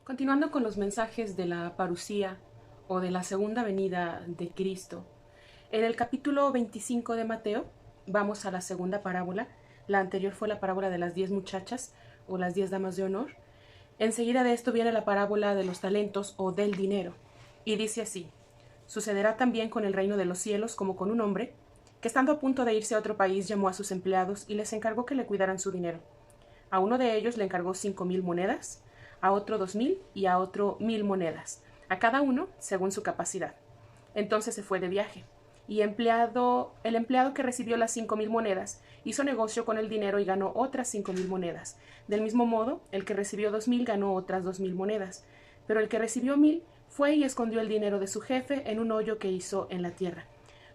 Continuando con los mensajes de la parucía o de la segunda venida de Cristo, en el capítulo 25 de Mateo vamos a la segunda parábola. La anterior fue la parábola de las 10 muchachas o las 10 damas de honor. Enseguida de esto viene la parábola de los talentos o del dinero. Y dice así: sucederá también con el reino de los cielos como con un hombre que, estando a punto de irse a otro país, llamó a sus empleados y les encargó que le cuidaran su dinero. A uno de ellos le encargó 5,000 monedas, a otro 2,000 y a otro 1,000 monedas, a cada uno según su capacidad. Entonces se fue de viaje, y el empleado que recibió las 5,000 monedas hizo negocio con el dinero y ganó otras 5,000 monedas. Del mismo modo, el que recibió 2,000 ganó otras 2,000 monedas. Pero el que recibió 1,000 fue y escondió el dinero de su jefe en un hoyo que hizo en la tierra.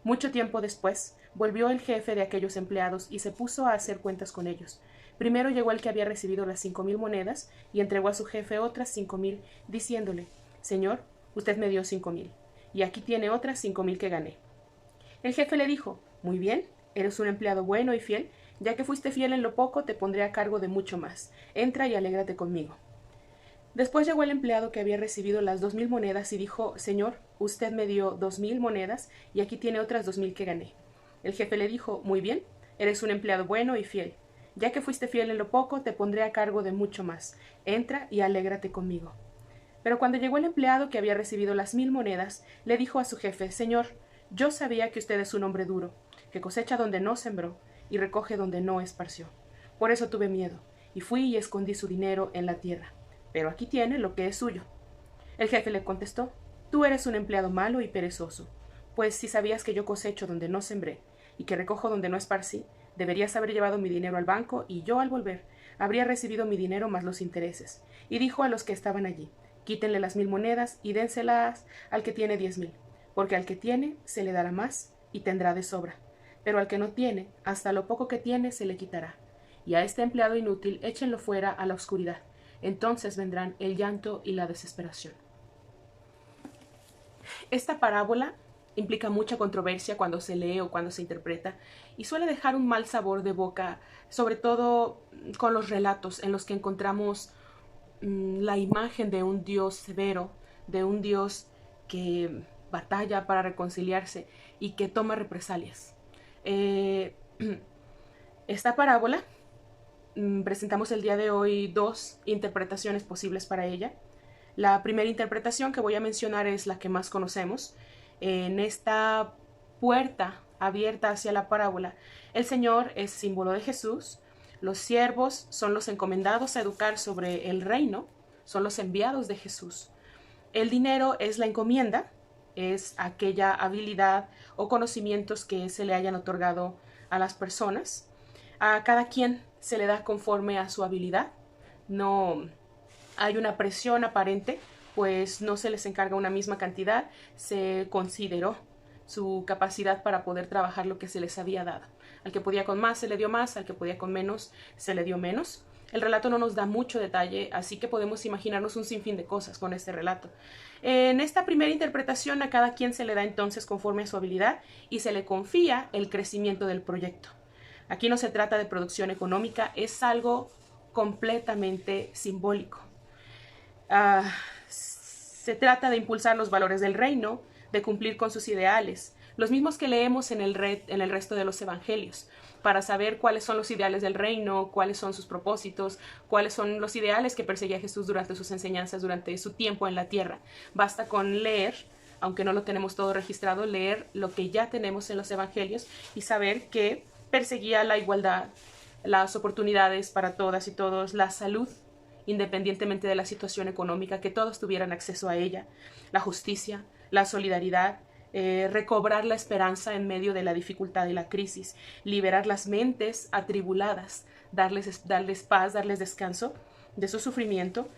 Mucho tiempo después, volvió el jefe de aquellos empleados y se puso a hacer cuentas con ellos. Primero llegó el que había recibido las 5,000 monedas y entregó a su jefe otras 5,000, diciéndole: Señor, usted me dio 5,000, y aquí tiene otras 5,000 que gané. El jefe le dijo: Muy bien, eres un empleado bueno y fiel, ya que fuiste fiel en lo poco, te pondré a cargo de mucho más. Entra y alégrate conmigo. Después llegó el empleado que había recibido las 2,000 monedas y dijo: Señor, usted me dio 2,000 monedas y aquí tiene otras 2,000 que gané. El jefe le dijo: Muy bien, eres un empleado bueno y fiel. Ya que fuiste fiel en lo poco, te pondré a cargo de mucho más. Entra y alégrate conmigo. Pero cuando llegó el empleado que había recibido las 1,000 monedas, le dijo a su jefe: Señor, yo sabía que usted es un hombre duro, que cosecha donde no sembró y recoge donde no esparció. Por eso tuve miedo, y fui y escondí su dinero en la tierra. Pero aquí tiene lo que es suyo. El jefe le contestó: Tú eres un empleado malo y perezoso, pues si sabías que yo cosecho donde no sembré y que recojo donde no esparcí, deberías haber llevado mi dinero al banco y yo, al volver, habría recibido mi dinero más los intereses. Y dijo a los que estaban allí: Quítenle las 1,000 monedas y dénselas al que tiene 10,000, porque al que tiene se le dará más y tendrá de sobra, pero al que no tiene, hasta lo poco que tiene se le quitará. Y a este empleado inútil échenlo fuera a la oscuridad. Entonces vendrán el llanto y la desesperación. Esta parábola implica mucha controversia cuando se lee o cuando se interpreta y suele dejar un mal sabor de boca, sobre todo con los relatos en los que encontramos la imagen de un Dios severo, de un Dios que batalla para reconciliarse y que toma represalias. Esta parábola presentamos el día de hoy dos interpretaciones posibles para ella. La primera interpretación que voy a mencionar es la que más conocemos. En esta puerta abierta hacia la parábola, el Señor es símbolo de Jesús, los siervos son los encomendados a educar sobre el reino, son los enviados de Jesús. El dinero es la encomienda, es aquella habilidad o conocimientos que se le hayan otorgado a las personas. A cada quien se le da conforme a su habilidad. No hay una presión aparente, pues no se les encarga una misma cantidad, se consideró su capacidad para poder trabajar lo que se les había dado. Al que podía con más se le dio más, al que podía con menos se le dio menos. El relato no nos da mucho detalle, así que podemos imaginarnos un sinfín de cosas con este relato. En esta primera interpretación a cada quien se le da entonces conforme a su habilidad y se le confía el crecimiento del proyecto. Aquí no se trata de producción económica, es algo completamente simbólico. Se trata de impulsar los valores del reino, de cumplir con sus ideales, los mismos que leemos en el resto de los evangelios, para saber cuáles son los ideales del reino, cuáles son sus propósitos, cuáles son los ideales que perseguía Jesús durante sus enseñanzas, durante su tiempo en la tierra. Basta con leer, aunque no lo tenemos todo registrado, leer lo que ya tenemos en los evangelios y saber que perseguía la igualdad, las oportunidades para todas y todos, la salud, independientemente de la situación económica, que todos tuvieran acceso a ella, la justicia, la solidaridad, recobrar la esperanza en medio de la dificultad y la crisis, liberar las mentes atribuladas, darles paz, darles descanso de su sufrimiento,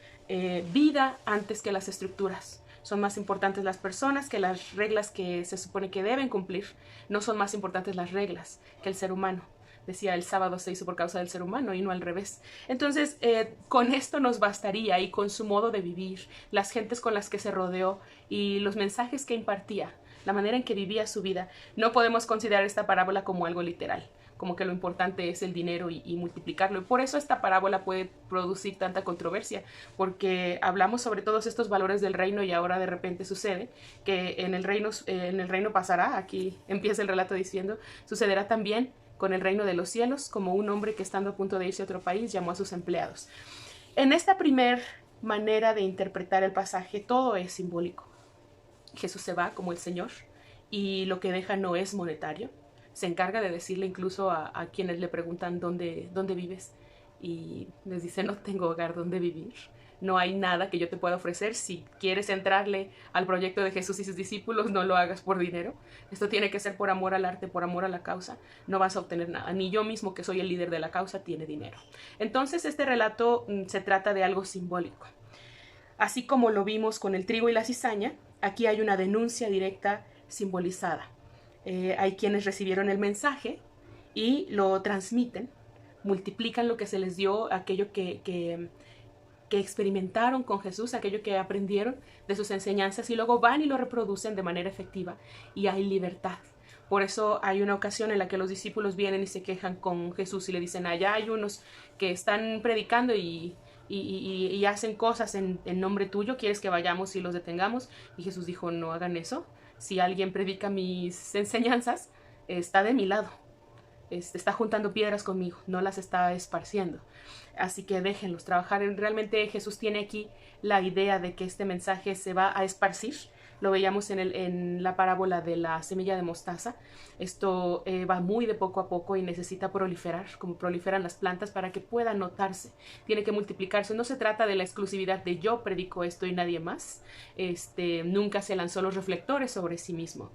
vida antes que las estructuras. Son más importantes las personas que las reglas que se supone que deben cumplir. No son más importantes las reglas que el ser humano. Decía, el sábado se hizo por causa del ser humano y no al revés. Entonces, con esto nos bastaría, y con su modo de vivir, las gentes con las que se rodeó y los mensajes que impartía, la manera en que vivía su vida. No podemos considerar esta parábola como algo literal. como que lo importante es el dinero y multiplicarlo. Y por eso esta parábola puede producir tanta controversia, porque hablamos sobre todos estos valores del reino y ahora de repente sucede que en el reino pasará, aquí empieza el relato diciendo, sucederá también con el reino de los cielos, como un hombre que estando a punto de irse a otro país llamó a sus empleados. En esta primer manera de interpretar el pasaje, todo es simbólico. Jesús se va como el Señor y lo que deja no es monetario. Se encarga de decirle incluso a quienes le preguntan ¿dónde vives? Y les dice, no tengo hogar donde vivir. No hay nada que yo te pueda ofrecer. Si quieres entrarle al proyecto de Jesús y sus discípulos, no lo hagas por dinero. Esto tiene que ser por amor al arte, por amor a la causa. No vas a obtener nada. Ni yo mismo, que soy el líder de la causa, tiene dinero. Entonces este relato se trata de algo simbólico. Así como lo vimos con el trigo y la cizaña, aquí hay una denuncia directa simbolizada. Hay quienes recibieron el mensaje y lo transmiten, multiplican lo que se les dio, aquello que experimentaron con Jesús, aquello que aprendieron de sus enseñanzas, y luego van y lo reproducen de manera efectiva y hay libertad. Por eso hay una ocasión en la que los discípulos vienen y se quejan con Jesús y le dicen, allá hay unos que están predicando y hacen cosas en nombre tuyo, ¿quieres que vayamos y los detengamos? Y Jesús dijo, no hagan eso. Si alguien predica mis enseñanzas, está de mi lado. Está juntando piedras conmigo, no las está esparciendo. Así que déjenlos trabajar. Realmente Jesús tiene aquí la idea de que este mensaje se va a esparcir. Lo veíamos en la parábola de la semilla de mostaza. Esto va muy de poco a poco y necesita proliferar, como proliferan las plantas, para que pueda notarse. Tiene que multiplicarse. No se trata de la exclusividad de yo predico esto y nadie más. Nunca se lanzó los reflectores sobre sí mismo.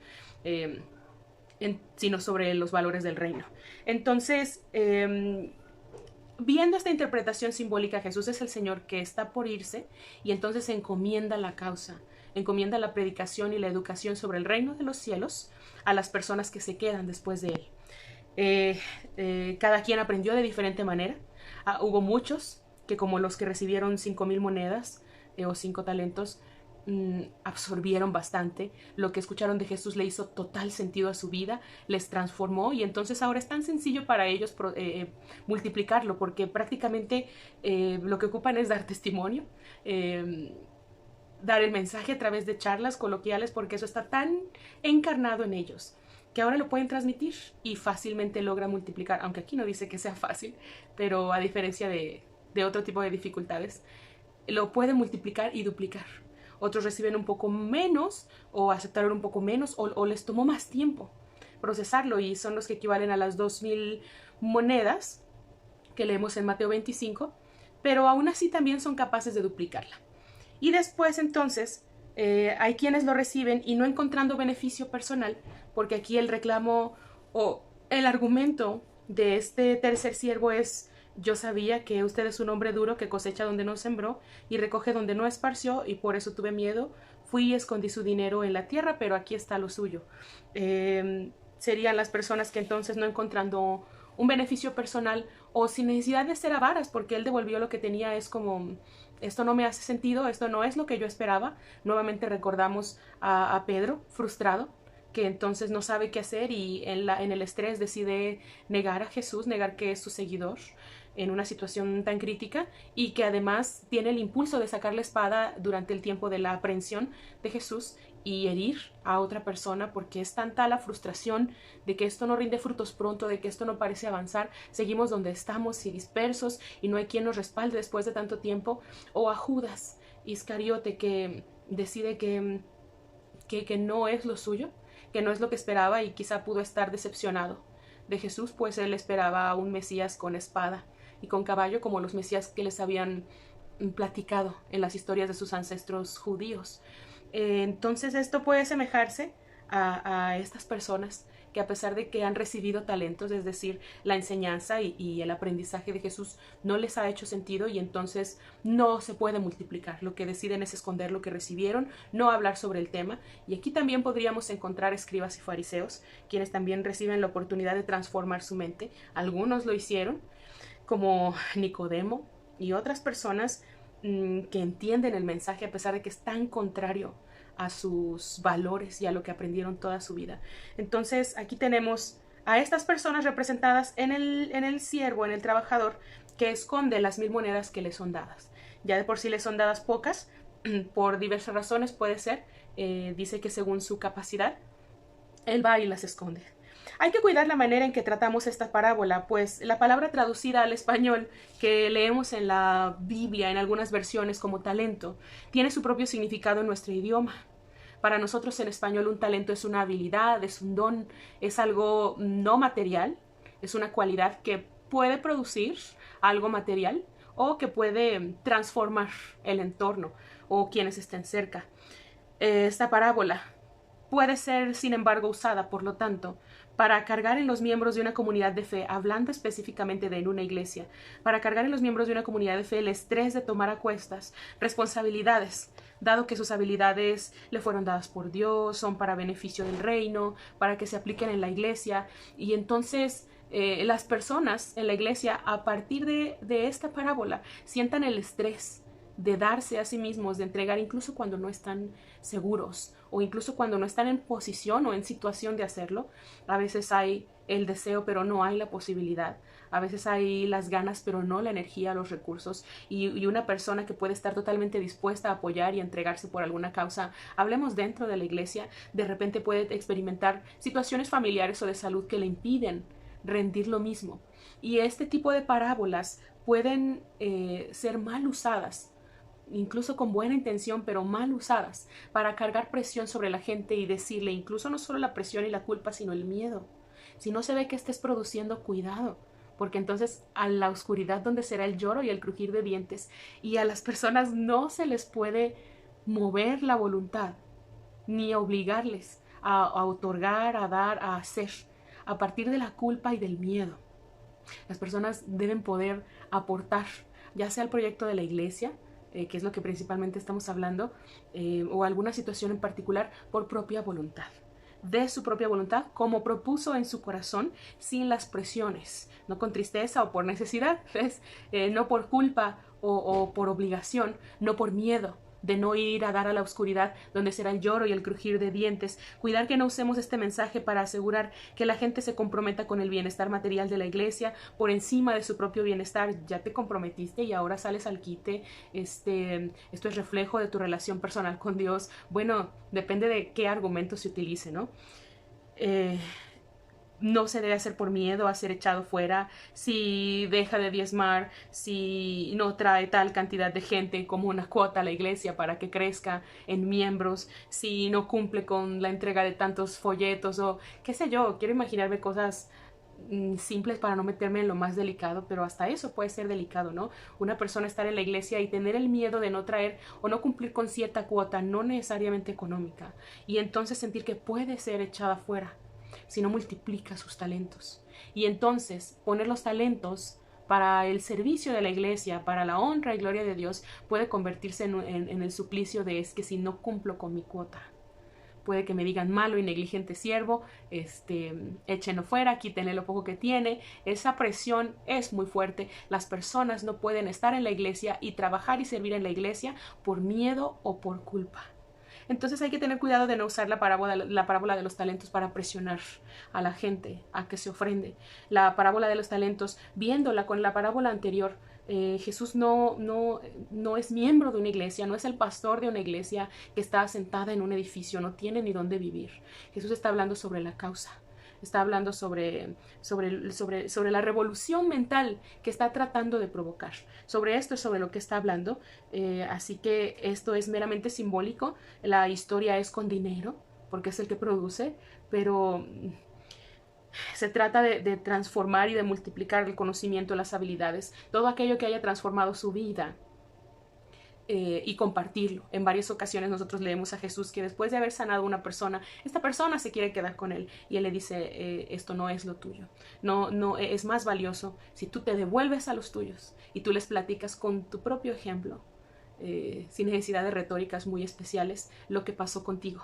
Sino sobre los valores del reino. Entonces, viendo esta interpretación simbólica, Jesús es el Señor que está por irse y entonces encomienda la causa, encomienda la predicación y la educación sobre el reino de los cielos a las personas que se quedan después de él. Cada quien aprendió de diferente manera. Hubo muchos que, como los que recibieron 5,000 monedas o 5 talentos, absorbieron bastante. Lo que escucharon de Jesús le hizo total sentido a su vida, les transformó y entonces ahora es tan sencillo para ellos multiplicarlo, porque prácticamente lo que ocupan es dar testimonio, dar el mensaje a través de charlas coloquiales, porque eso está tan encarnado en ellos que ahora lo pueden transmitir y fácilmente logra multiplicar, aunque aquí no dice que sea fácil, pero a diferencia de otro tipo de dificultades, lo pueden multiplicar y duplicar. Otros reciben un poco menos o aceptaron un poco menos o les tomó más tiempo procesarlo, y son los que equivalen a las 2,000 monedas que leemos en Mateo 25, pero aún así también son capaces de duplicarla. Y después entonces hay quienes lo reciben y no encontrando beneficio personal, porque aquí el reclamo o el argumento de este tercer siervo es: yo sabía que usted es un hombre duro que cosecha donde no sembró y recoge donde no esparció, y por eso tuve miedo, fui y escondí su dinero en la tierra, pero aquí está lo suyo. Serían las personas que entonces, no encontrando un beneficio personal o sin necesidad de ser avaras, porque él devolvió lo que tenía, es como: esto no me hace sentido, esto no es lo que yo esperaba. Nuevamente recordamos a Pedro frustrado, que entonces no sabe qué hacer y en el estrés decide negar a Jesús, negar que es su seguidor en una situación tan crítica, y que además tiene el impulso de sacar la espada durante el tiempo de la aprehensión de Jesús y herir a otra persona, porque es tanta la frustración de que esto no rinde frutos pronto, de que esto no parece avanzar, seguimos donde estamos y dispersos y no hay quien nos respalde después de tanto tiempo. O a Judas Iscariote, que decide que no es lo suyo, que no es lo que esperaba, y quizá pudo estar decepcionado de Jesús, pues él esperaba a un Mesías con espada y con caballo, como los Mesías que les habían platicado en las historias de sus ancestros judíos. Entonces esto puede asemejarse a estas personas que, a pesar de que han recibido talentos, es decir, la enseñanza y el aprendizaje de Jesús, no les ha hecho sentido y entonces no se puede multiplicar. Lo que deciden es esconder lo que recibieron, no hablar sobre el tema. Y aquí también podríamos encontrar escribas y fariseos, quienes también reciben la oportunidad de transformar su mente. Algunos lo hicieron, como Nicodemo y otras personas que entienden el mensaje a pesar de que es tan contrario a sus valores y a lo que aprendieron toda su vida. Entonces aquí tenemos a estas personas representadas en el siervo, en el trabajador, que esconde las 1000 monedas que le son dadas. Ya de por sí le son dadas pocas, por diversas razones puede ser, dice que según su capacidad, él va y las esconde. Hay que cuidar la manera en que tratamos esta parábola, pues la palabra traducida al español que leemos en la Biblia, en algunas versiones como talento, tiene su propio significado en nuestro idioma. Para nosotros en español un talento es una habilidad, es un don, es algo no material, es una cualidad que puede producir algo material o que puede transformar el entorno o quienes estén cerca. Esta parábola puede ser, sin embargo, usada, por lo tanto, para cargar en los miembros de una comunidad de fe, hablando específicamente de en una iglesia, para cargar en los miembros de una comunidad de fe el estrés de tomar a cuestas responsabilidades, dado que sus habilidades le fueron dadas por Dios, son para beneficio del reino, para que se apliquen en la iglesia, y entonces las personas en la iglesia, a partir de esta parábola, sientan el estrés de darse a sí mismos, de entregar incluso cuando no están seguros o incluso cuando no están en posición o en situación de hacerlo. A veces hay el deseo pero no hay la posibilidad, a veces hay las ganas pero no la energía, los recursos, y una persona que puede estar totalmente dispuesta a apoyar y entregarse por alguna causa, hablemos dentro de la iglesia, de repente puede experimentar situaciones familiares o de salud que le impiden rendir lo mismo, y este tipo de parábolas pueden ser mal usadas, incluso con buena intención, pero mal usadas, para cargar presión sobre la gente y decirle incluso no solo la presión y la culpa, sino el miedo. Si no se ve que estés produciendo, cuidado, porque entonces a la oscuridad donde será el lloro y el crujir de dientes, y a las personas no se les puede mover la voluntad, ni obligarles a otorgar, a dar, a hacer, a partir de la culpa y del miedo. Las personas deben poder aportar, ya sea al proyecto de la iglesia, que es lo que principalmente estamos hablando, o alguna situación en particular, por propia voluntad, de su propia voluntad, como propuso en su corazón, sin las presiones, no con tristeza o por necesidad, no por culpa o por obligación, no por miedo de no ir a dar a la oscuridad donde será el lloro y el crujir de dientes. Cuidar que no usemos este mensaje para asegurar que la gente se comprometa con el bienestar material de la iglesia por encima de su propio bienestar. Ya te comprometiste y ahora sales al quite. Esto es reflejo de tu relación personal con Dios. Bueno, depende de qué argumento se utilice, ¿no? No se debe hacer por miedo a ser echado fuera, si deja de diezmar, si no trae tal cantidad de gente como una cuota a la iglesia para que crezca en miembros, si no cumple con la entrega de tantos folletos o qué sé yo. Quiero imaginarme cosas simples para no meterme en lo más delicado, pero hasta eso puede ser delicado, ¿no? Una persona estar en la iglesia y tener el miedo de no traer o no cumplir con cierta cuota, no necesariamente económica, y entonces sentir que puede ser echada fuera si no multiplica sus talentos. Y entonces poner los talentos para el servicio de la iglesia, para la honra y gloria de Dios, puede convertirse en el suplicio de es que si no cumplo con mi cuota, puede que me digan malo y negligente siervo, échenlo fuera, quítenle lo poco que tiene. Esa presión es muy fuerte. Las personas no pueden estar en la iglesia y trabajar y servir en la iglesia por miedo o por culpa. Entonces hay que tener cuidado de no usar la parábola de los talentos para presionar a la gente a que se ofrende. La parábola de los talentos, viéndola con la parábola anterior, Jesús no es miembro de una iglesia, no es el pastor de una iglesia que está asentada en un edificio, no tiene ni dónde vivir. Jesús está hablando sobre la causa. Está hablando sobre la revolución mental que está tratando de provocar. Sobre esto es sobre lo que está hablando. Así que esto es meramente simbólico. La historia es con dinero, porque es el que produce, pero se trata de transformar y de multiplicar el conocimiento, las habilidades, todo aquello que haya transformado su vida. Y compartirlo. En varias ocasiones nosotros leemos a Jesús que después de haber sanado a una persona, esta persona se quiere quedar con él y él le dice, esto no es lo tuyo, no es más valioso si tú te devuelves a los tuyos y tú les platicas con tu propio ejemplo, sin necesidad de retóricas muy especiales, lo que pasó contigo.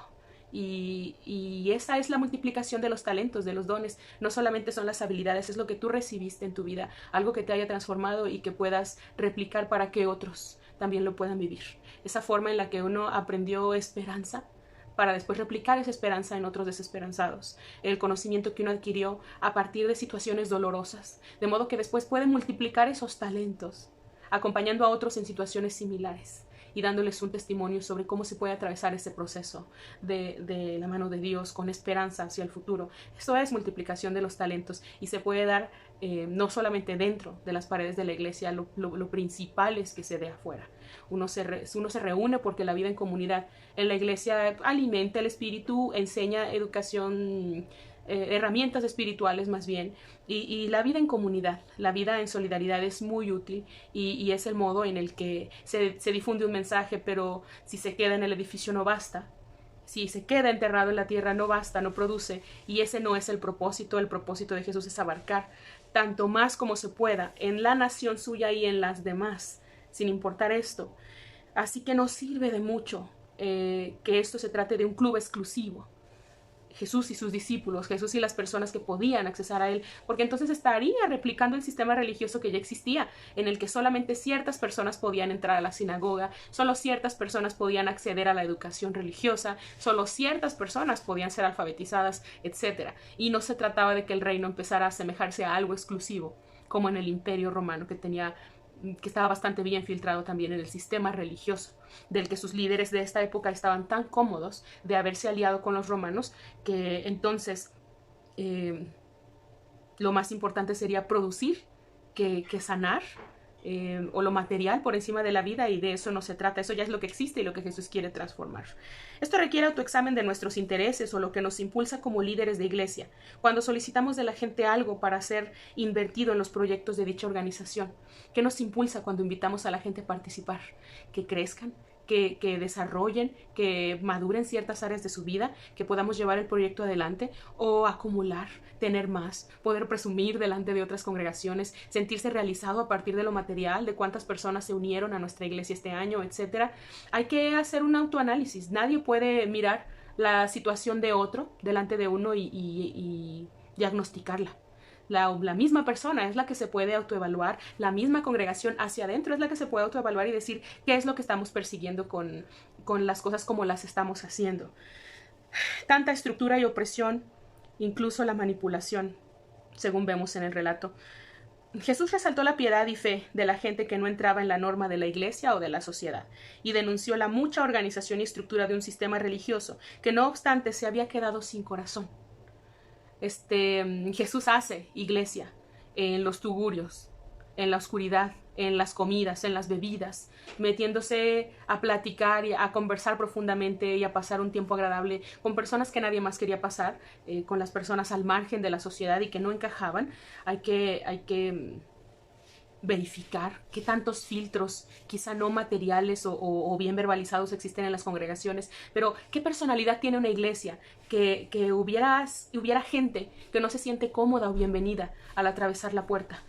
Y esa es la multiplicación de los talentos, de los dones. No solamente son las habilidades, es lo que tú recibiste en tu vida, algo que te haya transformado y que puedas replicar para que otros también lo puedan vivir. Esa forma en la que uno aprendió esperanza para después replicar esa esperanza en otros desesperanzados. El conocimiento que uno adquirió a partir de situaciones dolorosas, de modo que después puede multiplicar esos talentos, acompañando a otros en situaciones similares y dándoles un testimonio sobre cómo se puede atravesar ese proceso de la mano de Dios con esperanza hacia el futuro. Esto es multiplicación de los talentos y se puede dar no solamente dentro de las paredes de la iglesia, lo principal es que se dé afuera. Uno se reúne porque la vida en comunidad en la iglesia alimenta el espíritu, enseña educación, herramientas espirituales más bien, y la vida en comunidad, la vida en solidaridad es muy útil y es el modo en el que se difunde un mensaje, pero si se queda en el edificio no basta. Si se queda enterrado en la tierra no basta, no produce, y ese no es el propósito de Jesús es abarcar tanto más como se pueda en la nación suya y en las demás, sin importar esto. Así que no sirve de mucho que esto se trate de un club exclusivo. Jesús y sus discípulos, Jesús y las personas que podían accesar a él, porque entonces estaría replicando el sistema religioso que ya existía, en el que solamente ciertas personas podían entrar a la sinagoga, solo ciertas personas podían acceder a la educación religiosa, solo ciertas personas podían ser alfabetizadas, etc. Y no se trataba de que el reino empezara a asemejarse a algo exclusivo, como en el Imperio Romano, que estaba bastante bien filtrado también en el sistema religioso, del que sus líderes de esta época estaban tan cómodos de haberse aliado con los romanos, que entonces lo más importante sería producir que sanar, o lo material por encima de la vida, y de eso no se trata. Eso ya es lo que existe y lo que Jesús quiere transformar. Esto requiere autoexamen de nuestros intereses o lo que nos impulsa como líderes de iglesia, cuando solicitamos de la gente algo para ser invertido en los proyectos de dicha organización. ¿Qué nos impulsa cuando invitamos a la gente a participar? Que crezcan, que desarrollen, que maduren ciertas áreas de su vida, que podamos llevar el proyecto adelante, o acumular, tener más, poder presumir delante de otras congregaciones, sentirse realizado a partir de lo material, de cuántas personas se unieron a nuestra iglesia este año, etc. Hay que hacer un autoanálisis. Nadie puede mirar la situación de otro delante de uno y diagnosticarla. La misma persona es la que se puede autoevaluar, la misma congregación hacia adentro es la que se puede autoevaluar y decir qué es lo que estamos persiguiendo con las cosas como las estamos haciendo. Tanta estructura y opresión, incluso la manipulación, según vemos en el relato. Jesús resaltó la piedad y fe de la gente que no entraba en la norma de la iglesia o de la sociedad, y denunció la mucha organización y estructura de un sistema religioso que no obstante se había quedado sin corazón. Jesús hace iglesia en los tugurios, en la oscuridad, en las comidas, en las bebidas, metiéndose a platicar y a conversar profundamente y a pasar un tiempo agradable con personas que nadie más quería pasar, con las personas al margen de la sociedad y que no encajaban. Hay que verificar qué tantos filtros, quizá no materiales o bien verbalizados, existen en las congregaciones, pero qué personalidad tiene una iglesia, que hubiera gente que no se siente cómoda o bienvenida al atravesar la puerta.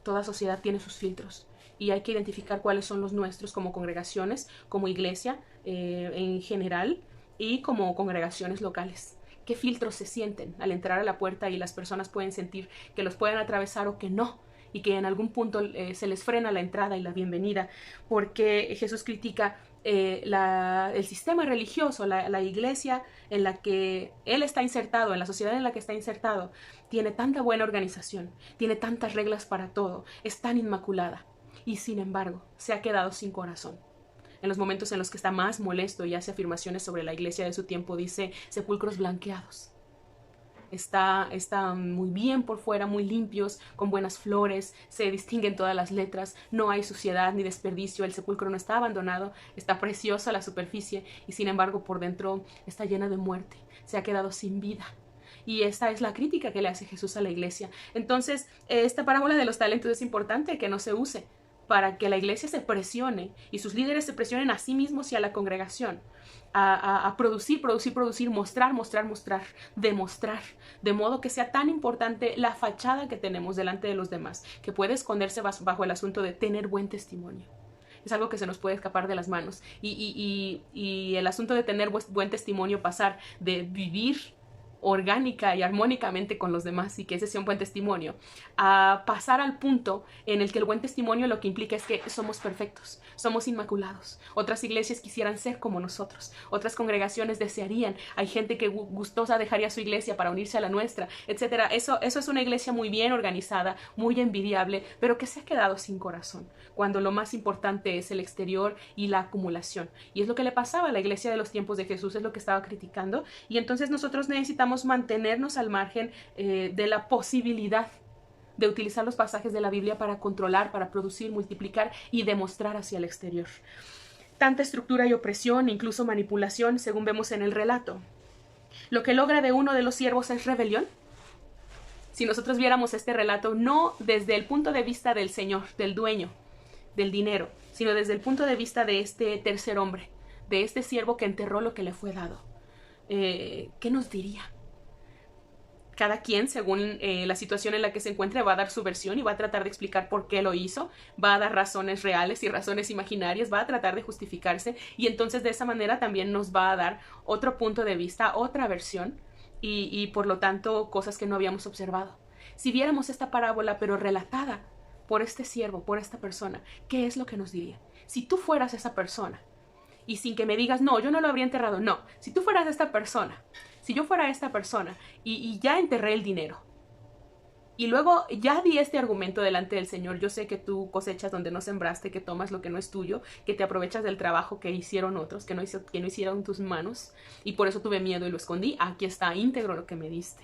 Toda sociedad tiene sus filtros y hay que identificar cuáles son los nuestros como congregaciones, como iglesia en general y como congregaciones locales. ¿Qué filtros se sienten al entrar a la puerta y las personas pueden sentir que los pueden atravesar o que no? Y que en algún punto se les frena la entrada y la bienvenida, porque Jesús critica el sistema religioso, la iglesia en la que Él está insertado, en la sociedad en la que está insertado, tiene tanta buena organización, tiene tantas reglas para todo, es tan inmaculada, y sin embargo se ha quedado sin corazón. En los momentos en los que está más molesto y hace afirmaciones sobre la iglesia de su tiempo, dice sepulcros blanqueados. Está muy bien por fuera, muy limpios, con buenas flores, se distinguen todas las letras, no hay suciedad ni desperdicio, el sepulcro no está abandonado, está preciosa la superficie y sin embargo por dentro está llena de muerte, se ha quedado sin vida. Y esta es la crítica que le hace Jesús a la iglesia. Entonces, esta parábola de los talentos es importante que no se use para que la iglesia se presione y sus líderes se presionen a sí mismos y a la congregación a producir, mostrar, demostrar, de modo que sea tan importante la fachada que tenemos delante de los demás, que puede esconderse bajo el asunto de tener buen testimonio. Es algo que se nos puede escapar de las manos y el asunto de tener buen testimonio, pasar de vivir orgánica y armónicamente con los demás y que ese sea un buen testimonio, a pasar al punto en el que el buen testimonio lo que implica es que somos perfectos, somos inmaculados. Otras iglesias quisieran ser como nosotros, otras congregaciones desearían, hay gente que gustosa dejaría su iglesia para unirse a la nuestra, etcétera. Eso es una iglesia muy bien organizada, muy envidiable, pero que se ha quedado sin corazón, cuando lo más importante es el exterior y la acumulación. Y es lo que le pasaba a la iglesia de los tiempos de Jesús, es lo que estaba criticando, y entonces nosotros necesitamos mantenernos al margen de la posibilidad de utilizar los pasajes de la Biblia para controlar, para producir, multiplicar y demostrar hacia el exterior. Tanta estructura y opresión, incluso manipulación, según vemos en el relato. Lo que logra de uno de los siervos es rebelión. Si nosotros viéramos este relato no desde el punto de vista del Señor, del dueño, del dinero, sino desde el punto de vista de este tercer hombre, de este siervo que enterró lo que le fue dado, ¿qué nos diría? Cada quien, según la situación en la que se encuentre, va a dar su versión y va a tratar de explicar por qué lo hizo, va a dar razones reales y razones imaginarias, va a tratar de justificarse y entonces de esa manera también nos va a dar otro punto de vista, otra versión y por lo tanto cosas que no habíamos observado. Si viéramos esta parábola pero relatada por este siervo, por esta persona, ¿qué es lo que nos diría? Si tú fueras esa persona, y sin que me digas, no, yo no lo habría enterrado, no, si tú fueras esta persona, si yo fuera esta persona y ya enterré el dinero, y luego ya di este argumento delante del Señor, yo sé que tú cosechas donde no sembraste, que tomas lo que no es tuyo, que te aprovechas del trabajo que hicieron otros, que no hicieron tus manos, y por eso tuve miedo y lo escondí, aquí está íntegro lo que me diste.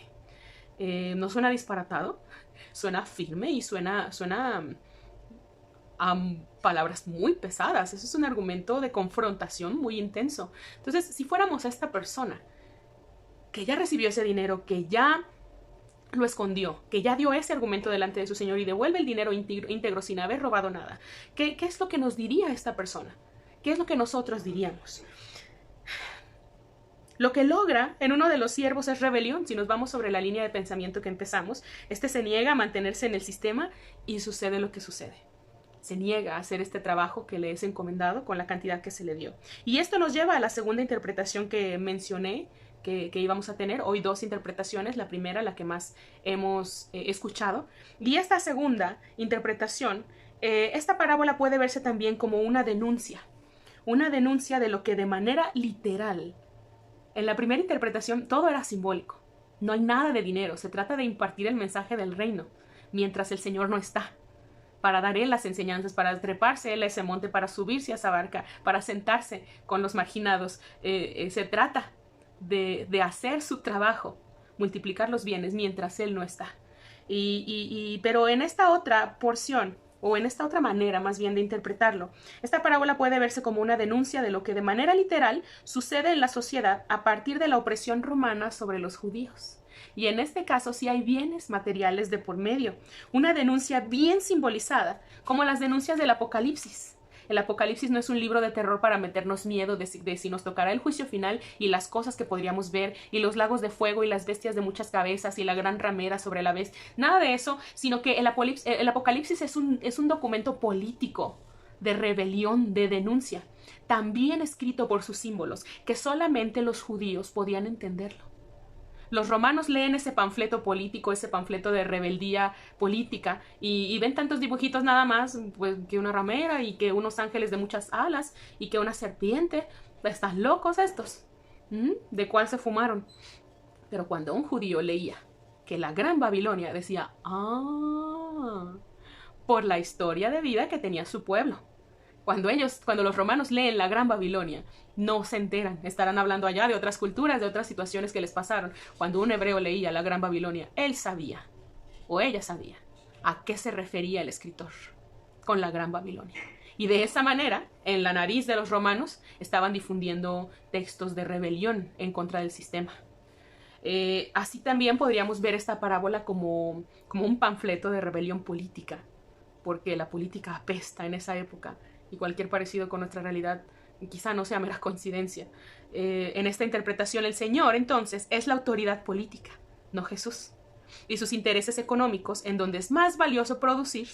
¿No suena disparatado? Suena firme y suena palabras muy pesadas. Eso es un argumento de confrontación muy intenso. Entonces, si fuéramos a esta persona que ya recibió ese dinero, que ya lo escondió, que ya dio ese argumento delante de su Señor y devuelve el dinero íntegro sin haber robado nada, ¿qué es lo que nos diría esta persona? ¿Qué es lo que nosotros diríamos? Lo que logra en uno de los siervos es rebelión. Si nos vamos sobre la línea de pensamiento que empezamos, este se niega a mantenerse en el sistema y sucede lo que sucede. Se niega a hacer este trabajo que le es encomendado con la cantidad que se le dio. Y esto nos lleva a la segunda interpretación que mencioné, que íbamos a tener. Hoy dos interpretaciones, la primera, la que más hemos escuchado. Y esta segunda interpretación, esta parábola puede verse también como una denuncia de lo que de manera literal. En la primera interpretación todo era simbólico. No hay nada de dinero, se trata de impartir el mensaje del reino, mientras el Señor no está, para dar Él las enseñanzas, para treparse Él a ese monte, para subirse a esa barca, para sentarse con los marginados. Se trata de hacer su trabajo, multiplicar los bienes mientras Él no está. Pero en esta otra porción, o en esta otra manera más bien de interpretarlo, esta parábola puede verse como una denuncia de lo que de manera literal sucede en la sociedad a partir de la opresión romana sobre los judíos. Y en este caso sí hay bienes materiales de por medio, una denuncia bien simbolizada, como las denuncias del Apocalipsis. El Apocalipsis no es un libro de terror para meternos miedo de si nos tocará el juicio final y las cosas que podríamos ver y los lagos de fuego y las bestias de muchas cabezas y la gran ramera sobre la bestia. Nada de eso, sino que el Apocalipsis es un documento político de rebelión, de denuncia, también escrito por sus símbolos, que solamente los judíos podían entenderlo. Los romanos leen ese panfleto político, ese panfleto de rebeldía política y ven tantos dibujitos nada más, pues, que una ramera y que unos ángeles de muchas alas y que una serpiente. ¿Están locos estos? ¿De cuál se fumaron? Pero cuando un judío leía que la Gran Babilonia, decía, por la historia de vida que tenía su pueblo. Cuando los romanos leen la Gran Babilonia, no se enteran, estarán hablando allá de otras culturas, de otras situaciones que les pasaron. Cuando un hebreo leía la Gran Babilonia, él sabía, o ella sabía, a qué se refería el escritor con la Gran Babilonia. Y de esa manera, en la nariz de los romanos, estaban difundiendo textos de rebelión en contra del sistema. Así también podríamos ver esta parábola como un panfleto de rebelión política, porque la política apesta en esa época. Y cualquier parecido con nuestra realidad quizá no sea mera coincidencia. En esta interpretación, el Señor, entonces, es la autoridad política, no Jesús. Y sus intereses económicos, en donde es más valioso producir,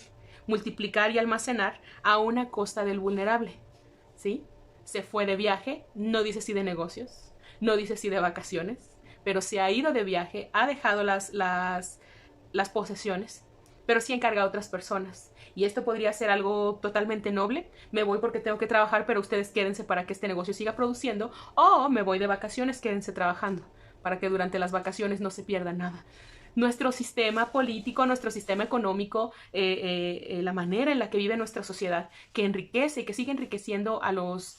multiplicar y almacenar a una costa del vulnerable. ¿Sí? Se fue de viaje, no dice si de negocios, no dice si de vacaciones, pero se ha ido de viaje, ha dejado las posesiones, pero sí encarga a otras personas. Y esto podría ser algo totalmente noble. Me voy porque tengo que trabajar, pero ustedes quédense para que este negocio siga produciendo. O me voy de vacaciones, quédense trabajando, para que durante las vacaciones no se pierda nada. Nuestro sistema político, nuestro sistema económico, la manera en la que vive nuestra sociedad, que enriquece y que sigue enriqueciendo a los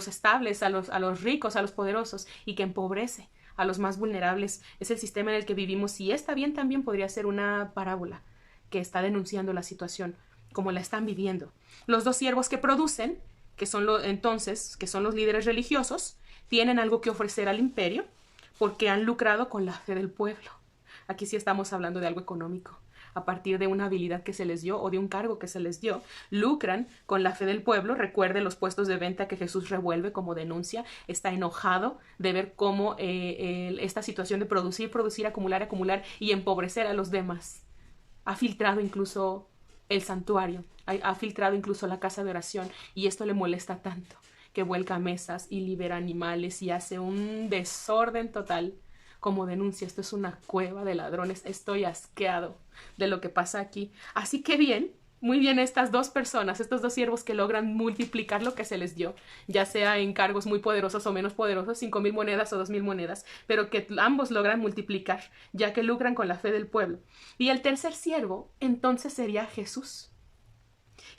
estables, a los ricos, a los poderosos, y que empobrece a los más vulnerables, es el sistema en el que vivimos. Y está bien, también podría ser una parábola que está denunciando la situación como la están viviendo. Los dos siervos que producen, que son los líderes religiosos, tienen algo que ofrecer al imperio porque han lucrado con la fe del pueblo. Aquí sí estamos hablando de algo económico. A partir de una habilidad que se les dio o de un cargo que se les dio, lucran con la fe del pueblo. Recuerde los puestos de venta que Jesús revuelve como denuncia. Está enojado de ver cómo esta situación de producir, acumular y empobrecer a los demás ha filtrado incluso el santuario, ha filtrado incluso la casa de oración, y esto le molesta tanto que vuelca mesas y libera animales y hace un desorden total. Como denuncia, esto es una cueva de ladrones, estoy asqueado de lo que pasa aquí. Así que bien, muy bien estas dos personas, estos dos siervos que logran multiplicar lo que se les dio, ya sea en cargos muy poderosos o menos poderosos, 5,000 monedas o 2,000 monedas, pero que ambos logran multiplicar, ya que lucran con la fe del pueblo. Y el tercer siervo, entonces, sería Jesús.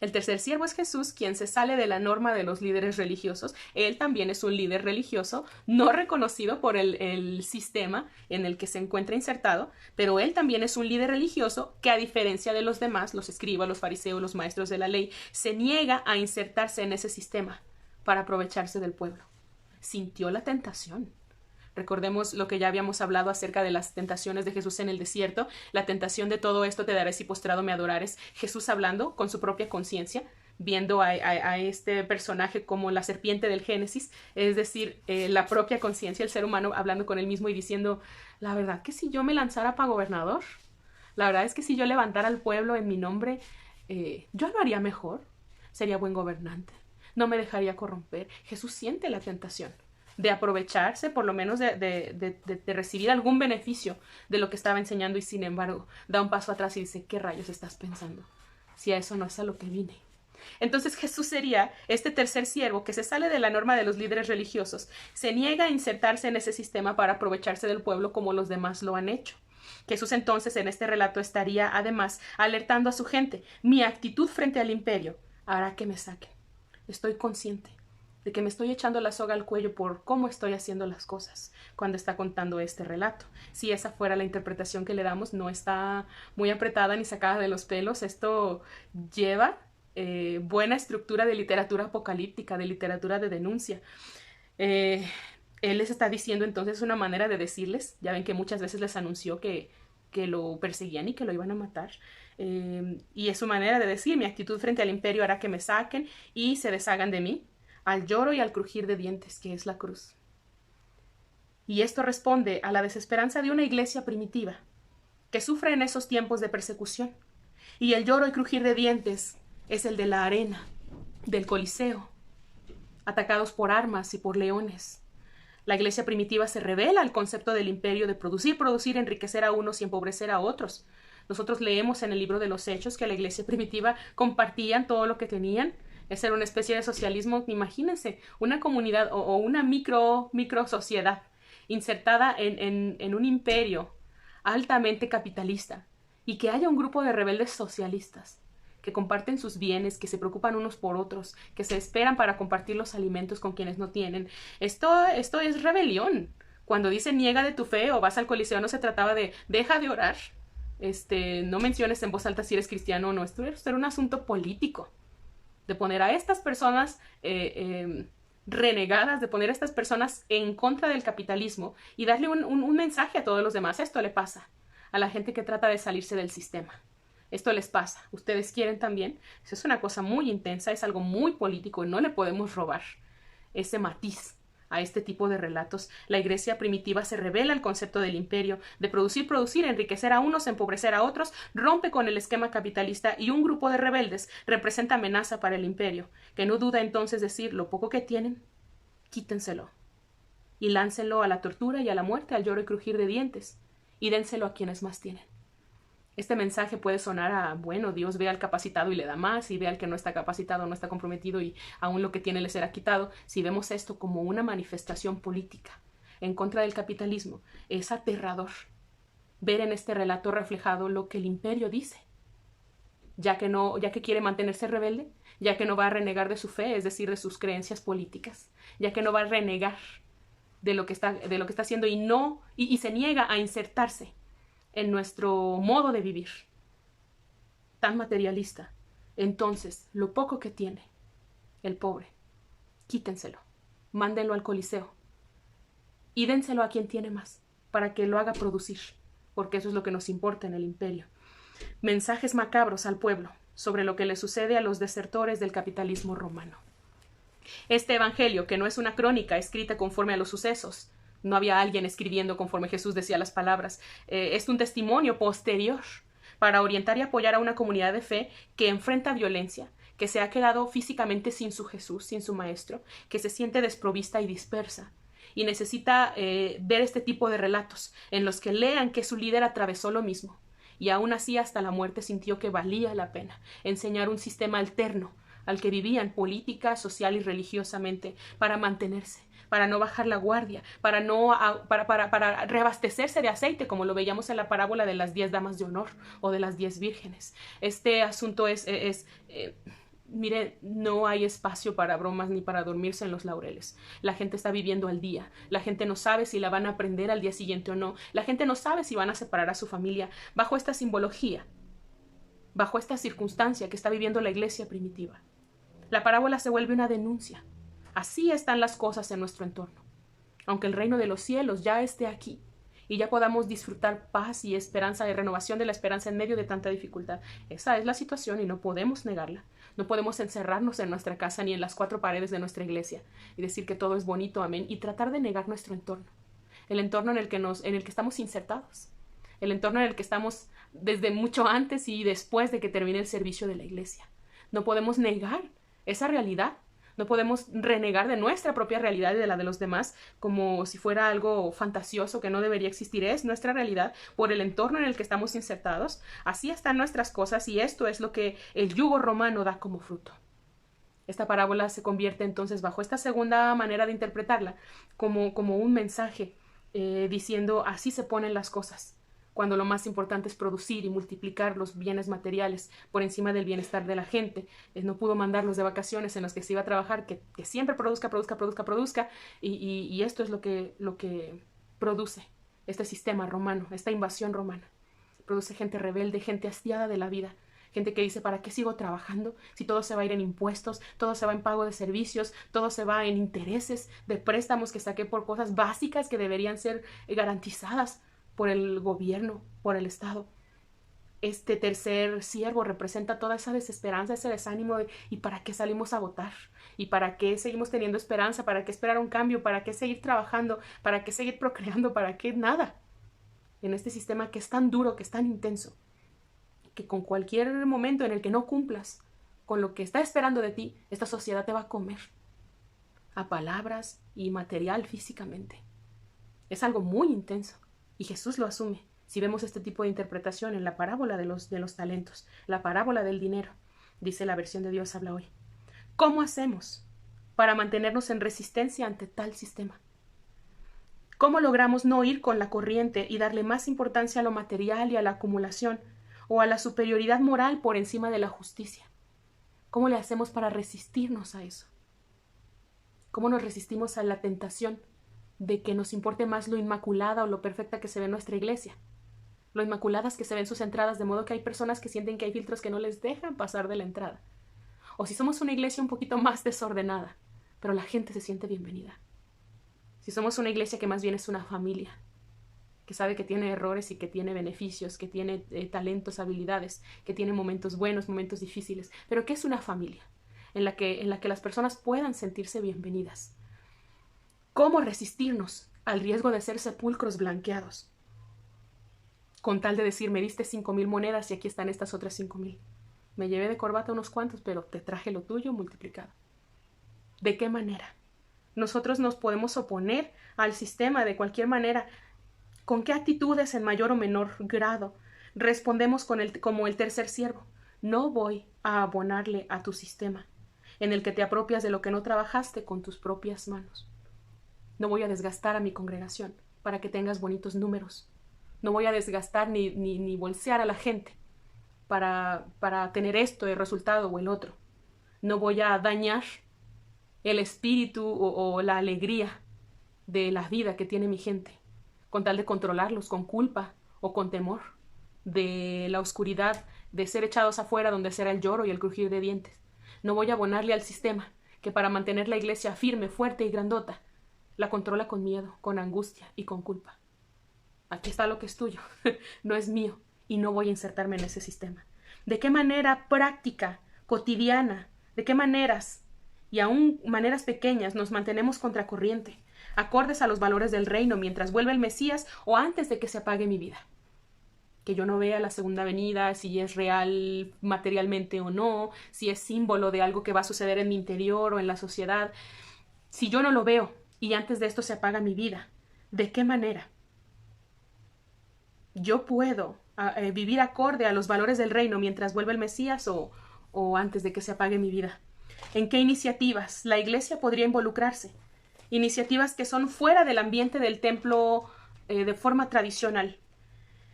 El tercer siervo es Jesús, quien se sale de la norma de los líderes religiosos. Él también es un líder religioso, no reconocido por el sistema en el que se encuentra insertado, pero él también es un líder religioso que, a diferencia de los demás, los escribas, los fariseos, los maestros de la ley, se niega a insertarse en ese sistema para aprovecharse del pueblo. Sintió la tentación. Recordemos lo que ya habíamos hablado acerca de las tentaciones de Jesús en el desierto. La tentación de todo esto te daré si postrado me adorares. Jesús hablando con su propia conciencia, viendo a este personaje como la serpiente del Génesis, es decir, la propia conciencia, el ser humano hablando con él mismo y diciendo, la verdad que si yo me lanzara para gobernador, la verdad es que si yo levantara al pueblo en mi nombre, yo lo haría mejor, sería buen gobernante, no me dejaría corromper. Jesús siente la tentación de aprovecharse, por lo menos de recibir algún beneficio de lo que estaba enseñando, y sin embargo da un paso atrás y dice, ¿qué rayos estás pensando? Si a eso no es a lo que vine. Entonces Jesús sería este tercer siervo que se sale de la norma de los líderes religiosos, se niega a insertarse en ese sistema para aprovecharse del pueblo como los demás lo han hecho. Jesús entonces en este relato estaría además alertando a su gente, mi actitud frente al imperio hará que me saquen. Estoy consciente de que me estoy echando la soga al cuello por cómo estoy haciendo las cosas cuando está contando este relato. Si esa fuera la interpretación que le damos, no está muy apretada ni sacada de los pelos. Esto lleva buena estructura de literatura apocalíptica, de literatura de denuncia. Él les está diciendo entonces una manera de decirles, ya ven que muchas veces les anunció que lo perseguían y que lo iban a matar. Y es su manera de decir, mi actitud frente al imperio hará que me saquen y se deshagan de mí, al lloro y al crujir de dientes, que es la cruz. Y esto responde a la desesperanza de una iglesia primitiva, que sufre en esos tiempos de persecución. Y el lloro y crujir de dientes es el de la arena, del Coliseo, atacados por armas y por leones. La iglesia primitiva se revela al concepto del imperio de producir, enriquecer a unos y empobrecer a otros. Nosotros leemos en el libro de los Hechos que la iglesia primitiva compartían todo lo que tenían. Esa era una especie de socialismo. Imagínense, una comunidad o una micro sociedad insertada en un imperio altamente capitalista, y que haya un grupo de rebeldes socialistas que comparten sus bienes, que se preocupan unos por otros, que se esperan para compartir los alimentos con quienes no tienen. Esto es rebelión. Cuando dice niega de tu fe o vas al Coliseo, no se trataba de deja de orar, no menciones en voz alta si eres cristiano o no. Esto era un asunto político, de poner a estas personas renegadas, de poner a estas personas en contra del capitalismo y darle un mensaje a todos los demás. Esto le pasa a la gente que trata de salirse del sistema. Esto les pasa. ¿Ustedes quieren también? Eso es una cosa muy intensa, es algo muy político y no le podemos robar ese matiz a este tipo de relatos. La iglesia primitiva se revela al concepto del imperio, de producir, enriquecer a unos, empobrecer a otros, rompe con el esquema capitalista, y un grupo de rebeldes representa amenaza para el imperio, que no duda entonces decir, lo poco que tienen, quítenselo. y láncenlo a la tortura y a la muerte, al lloro y crujir de dientes, y dénselo a quienes más tienen. Este mensaje puede sonar a, bueno, Dios ve al capacitado y le da más, y ve al que no está capacitado, no está comprometido y aún lo que tiene le será quitado. Si vemos esto como una manifestación política en contra del capitalismo, es aterrador ver en este relato reflejado lo que el imperio dice, ya que quiere mantenerse rebelde, ya que no va a renegar de su fe, es decir, de sus creencias políticas, ya que no va a renegar de lo que está haciendo y se niega a insertarse en nuestro modo de vivir tan materialista. Entonces, lo poco que tiene el pobre, quítenselo, mándenlo al Coliseo y dénselo a quien tiene más, para que lo haga producir, porque eso es lo que nos importa en el imperio. Mensajes macabros al pueblo sobre lo que le sucede a los desertores del capitalismo romano. Este evangelio, que no es una crónica escrita conforme a los sucesos, no había alguien escribiendo conforme Jesús decía las palabras, es un testimonio posterior para orientar y apoyar a una comunidad de fe que enfrenta violencia, que se ha quedado físicamente sin su Jesús, sin su Maestro, que se siente desprovista y dispersa, y necesita ver este tipo de relatos en los que lean que su líder atravesó lo mismo, y aún así hasta la muerte sintió que valía la pena enseñar un sistema alterno al que vivían política, social y religiosamente para mantenerse, para no bajar la guardia, para reabastecerse de aceite, como lo veíamos en la parábola de las 10 damas de honor o de las 10 vírgenes. Este asunto mire, no hay espacio para bromas ni para dormirse en los laureles. La gente está viviendo al día. La gente no sabe si la van a aprender al día siguiente o no. La gente no sabe si van a separar a su familia bajo esta simbología, bajo esta circunstancia que está viviendo la iglesia primitiva. La parábola se vuelve una denuncia. Así están las cosas en nuestro entorno. Aunque el reino de los cielos ya esté aquí y ya podamos disfrutar paz y esperanza y renovación de la esperanza en medio de tanta dificultad, esa es la situación y no podemos negarla. No podemos encerrarnos en nuestra casa ni en las 4 paredes de nuestra iglesia y decir que todo es bonito, amén, y tratar de negar nuestro entorno. El entorno en el que estamos insertados. El entorno en el que estamos desde mucho antes y después de que termine el servicio de la iglesia. No podemos negar esa realidad. No podemos renegar de nuestra propia realidad y de la de los demás como si fuera algo fantasioso que no debería existir. Es nuestra realidad por el entorno en el que estamos insertados. Así están nuestras cosas y esto es lo que el yugo romano da como fruto. Esta parábola se convierte entonces, bajo esta segunda manera de interpretarla, como un mensaje diciendo así se ponen las cosas, cuando lo más importante es producir y multiplicar los bienes materiales por encima del bienestar de la gente. No pudo mandarlos de vacaciones en los que se iba a trabajar, que siempre produzca, y esto es lo que produce este sistema romano, esta invasión romana. Produce gente rebelde, gente hastiada de la vida, gente que dice, ¿para qué sigo trabajando? Si todo se va a ir en impuestos, todo se va en pago de servicios, todo se va en intereses de préstamos que saqué por cosas básicas que deberían ser garantizadas por el gobierno, por el Estado. Este tercer siervo representa toda esa desesperanza, ese desánimo de ¿y para qué salimos a votar? ¿Y para qué seguimos teniendo esperanza? ¿Para qué esperar un cambio? ¿Para qué seguir trabajando? ¿Para qué seguir procreando? ¿Para qué nada? En este sistema que es tan duro, que es tan intenso, que con cualquier momento en el que no cumplas con lo que está esperando de ti, esta sociedad te va a comer a palabras y material físicamente. Es algo muy intenso. Y Jesús lo asume. Si vemos este tipo de interpretación en la parábola de los talentos, la parábola del dinero, dice la versión de Dios habla hoy. ¿Cómo hacemos para mantenernos en resistencia ante tal sistema? ¿Cómo logramos no ir con la corriente y darle más importancia a lo material y a la acumulación o a la superioridad moral por encima de la justicia? ¿Cómo le hacemos para resistirnos a eso? ¿Cómo nos resistimos a la tentación de que nos importe más lo inmaculada o lo perfecta que se ve en nuestra iglesia? Lo inmaculadas que se ven sus entradas, de modo que hay personas que sienten que hay filtros que no les dejan pasar de la entrada. O si somos una iglesia un poquito más desordenada, pero la gente se siente bienvenida. Si somos una iglesia que más bien es una familia, que sabe que tiene errores y que tiene beneficios, que tiene talentos, habilidades, que tiene momentos buenos, momentos difíciles, pero que es una familia en la que las personas puedan sentirse bienvenidas. ¿Cómo resistirnos al riesgo de ser sepulcros blanqueados? Con tal de decir, me diste 5,000 monedas y aquí están estas otras 5,000. Me llevé de corbata unos cuantos, pero te traje lo tuyo multiplicado. ¿De qué manera? Nosotros nos podemos oponer al sistema de cualquier manera. ¿Con qué actitudes en mayor o menor grado? Respondemos como el tercer siervo. No voy a abonarle a tu sistema, en el que te apropias de lo que no trabajaste con tus propias manos. No voy a desgastar a mi congregación para que tengas bonitos números. No voy a desgastar ni bolsear a la gente para tener esto, el resultado o el otro. No voy a dañar el espíritu o la alegría de la vida que tiene mi gente, con tal de controlarlos con culpa o con temor de la oscuridad, de ser echados afuera donde será el lloro y el crujir de dientes. No voy a abonarle al sistema que para mantener la iglesia firme, fuerte y grandota, la controla con miedo, con angustia y con culpa. Aquí está lo que es tuyo, no es mío, y no voy a insertarme en ese sistema. ¿De qué manera práctica, cotidiana, de qué maneras, y aún maneras pequeñas, nos mantenemos contracorriente, acordes a los valores del reino mientras vuelve el Mesías o antes de que se apague mi vida? Que yo no vea la segunda venida, si es real materialmente o no, si es símbolo de algo que va a suceder en mi interior o en la sociedad. Si yo no lo veo y antes de esto se apaga mi vida, ¿de qué manera yo puedo vivir acorde a los valores del reino mientras vuelve el Mesías o antes de que se apague mi vida? ¿En qué iniciativas la iglesia podría involucrarse? Iniciativas que son fuera del ambiente del templo de forma tradicional,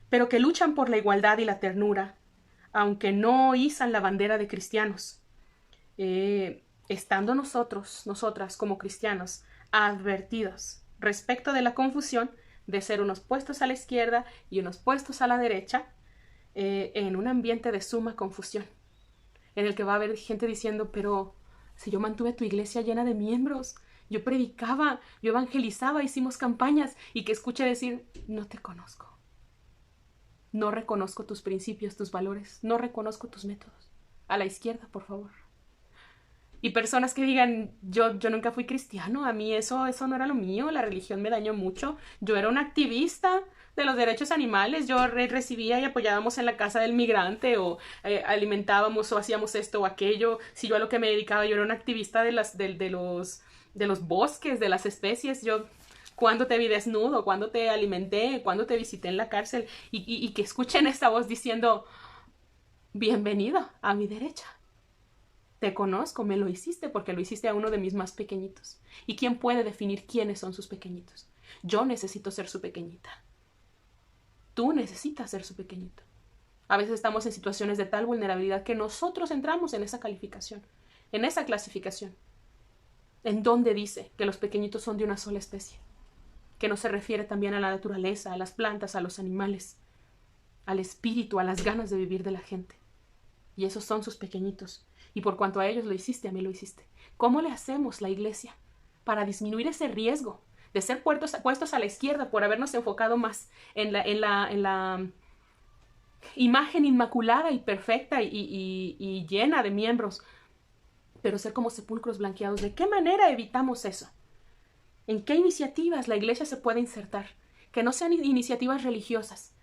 pero que luchan por la igualdad y la ternura, aunque no izan la bandera de cristianos. Estando nosotras como cristianos, advertidos respecto de la confusión de ser unos puestos a la izquierda y unos puestos a la derecha, en un ambiente de suma confusión, en el que va a haber gente diciendo, pero si yo mantuve tu iglesia llena de miembros, yo predicaba, yo evangelizaba, hicimos campañas, y que escuche decir, no te conozco. No reconozco tus principios, tus valores, no reconozco tus métodos. A la izquierda, por favor. Y personas que digan, yo nunca fui cristiano, a mí eso no era lo mío, la religión me dañó mucho, yo era un activista de los derechos animales, yo recibía y apoyábamos en la casa del migrante o alimentábamos o hacíamos esto o aquello. Si yo a lo que me dedicaba, yo era un activista de los bosques, de las especies. Yo, ¿cuándo te vi desnudo? ¿Cuándo te alimenté? ¿Cuándo te visité en la cárcel? Y que escuchen esta voz diciendo, bienvenido a mi derecha. Te conozco, me lo hiciste porque lo hiciste a uno de mis más pequeñitos. ¿Y quién puede definir quiénes son sus pequeñitos? Yo necesito ser su pequeñita. Tú necesitas ser su pequeñito. A veces estamos en situaciones de tal vulnerabilidad que nosotros entramos en esa calificación, en esa clasificación, en donde dice que los pequeñitos son de una sola especie, que no se refiere también a la naturaleza, a las plantas, a los animales, al espíritu, a las ganas de vivir de la gente. Y esos son sus pequeñitos. Y por cuanto a ellos lo hiciste, a mí lo hiciste. ¿Cómo le hacemos la iglesia para disminuir ese riesgo de ser puestos a la izquierda por habernos enfocado más en la imagen inmaculada y perfecta y llena de miembros, pero ser como sepulcros blanqueados? ¿De qué manera evitamos eso? ¿En qué iniciativas la iglesia se puede insertar? Que no sean iniciativas religiosas,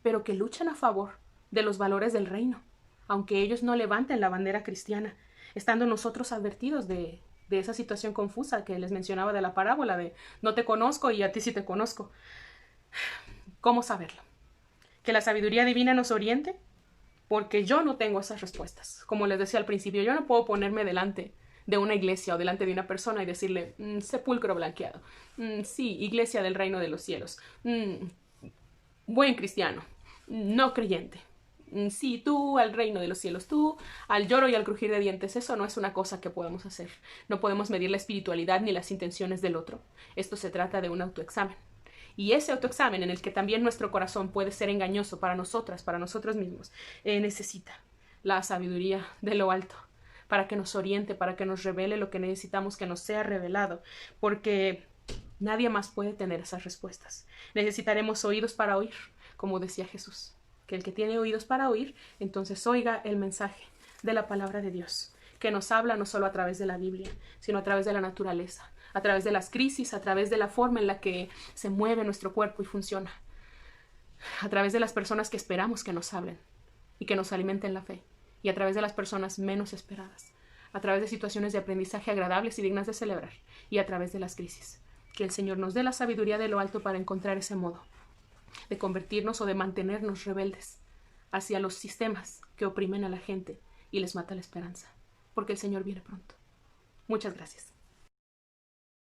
pero que luchen a favor de los valores del reino, aunque ellos no levanten la bandera cristiana, estando nosotros advertidos de esa situación confusa que les mencionaba de la parábola de no te conozco y a ti sí te conozco. ¿Cómo saberlo? ¿Que la sabiduría divina nos oriente? Porque yo no tengo esas respuestas. Como les decía al principio, yo no puedo ponerme delante de una iglesia o delante de una persona y decirle, sepulcro blanqueado, sí, iglesia del reino de los cielos, buen cristiano, no creyente. Sí, tú al reino de los cielos, tú al lloro y al crujir de dientes. Eso no es una cosa que podamos hacer. No podemos medir la espiritualidad ni las intenciones del otro. Esto se trata de un autoexamen. Y ese autoexamen, en el que también nuestro corazón puede ser engañoso para nosotras, para nosotros mismos, necesita la sabiduría de lo alto para que nos oriente, para que nos revele lo que necesitamos que nos sea revelado, porque nadie más puede tener esas respuestas. Necesitaremos oídos para oír, como decía Jesús. Que el que tiene oídos para oír, entonces oiga el mensaje de la palabra de Dios, que nos habla no solo a través de la Biblia, sino a través de la naturaleza, a través de las crisis, a través de la forma en la que se mueve nuestro cuerpo y funciona, a través de las personas que esperamos que nos hablen y que nos alimenten la fe, y a través de las personas menos esperadas, a través de situaciones de aprendizaje agradables y dignas de celebrar, y a través de las crisis. Que el Señor nos dé la sabiduría de lo alto para encontrar ese modo de convertirnos o de mantenernos rebeldes hacia los sistemas que oprimen a la gente y les mata la esperanza, porque el Señor viene pronto. Muchas gracias.